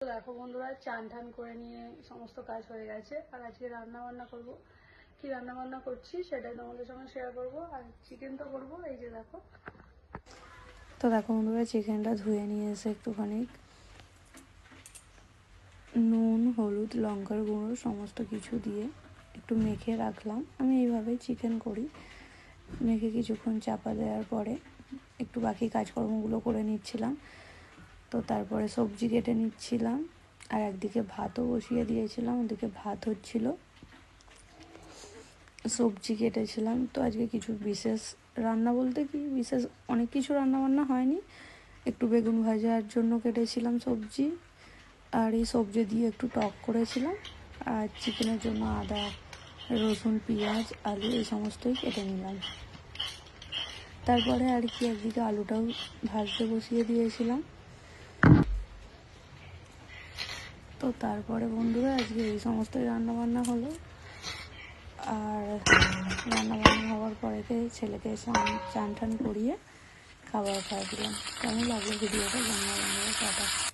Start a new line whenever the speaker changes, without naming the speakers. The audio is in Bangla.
তো দেখো বন্ধুরা, চান টান করে নিয়ে সমস্ত কাজ হয়ে গেছে। আর আজকে রান্না বান্না করবো। কি রান্না বান্না করছি সেটাই তোমাদের সঙ্গে শেয়ার করবো। আর চিকেন তো করবো, এই যে দেখো।
তো দেখো বন্ধুরা, চিকেনটা ধুয়ে নিয়ে এসে একটুখানি নুন, হলুদ, লঙ্কার গুঁড়ো সমস্ত কিছু দিয়ে একটু মেখে রাখলাম। আমি এইভাবেই চিকেন করি। মেখে কিছুক্ষণ চাপা দেওয়ার পরে একটু বাকি কাজকর্মগুলো করে নিচ্ছিলাম। তো তারপরে সবজি কেটে নিচ্ছিলাম, আর একদিকে ভাতও বসিয়ে দিয়েছিলাম। ওদিকে ভাত হচ্ছিল, সবজি কেটেছিলাম। তো আজকে কিছু বিশেষ রান্না বলতে কি, বিশেষ অনেক কিছু রান্না বান্না হয়নি। একটু বেগুন ভাজার জন্য কেটেছিলাম সবজি, আর এই সবজি দিয়ে একটু টক করেছিলাম। আর চিকেনের জন্য আদা, রসুন, পেঁয়াজ, আলু এই সমস্তই কেটে নিলাম। তারপরে আর কি একদিকে আলুটাও ভাজতে বসিয়ে দিয়েছিলাম। তো তারপরে বন্ধুরা আজকে এই সমস্তই রান্নাবান্না হলো। আর রান্নাবান্না হওয়ার পরে ছেলেকে চান টান করিয়ে খাবার খাওয়া দিলাম। কেমন লাগলো ভিডিওটা জানাবেন বন্ধুরা। টাটা।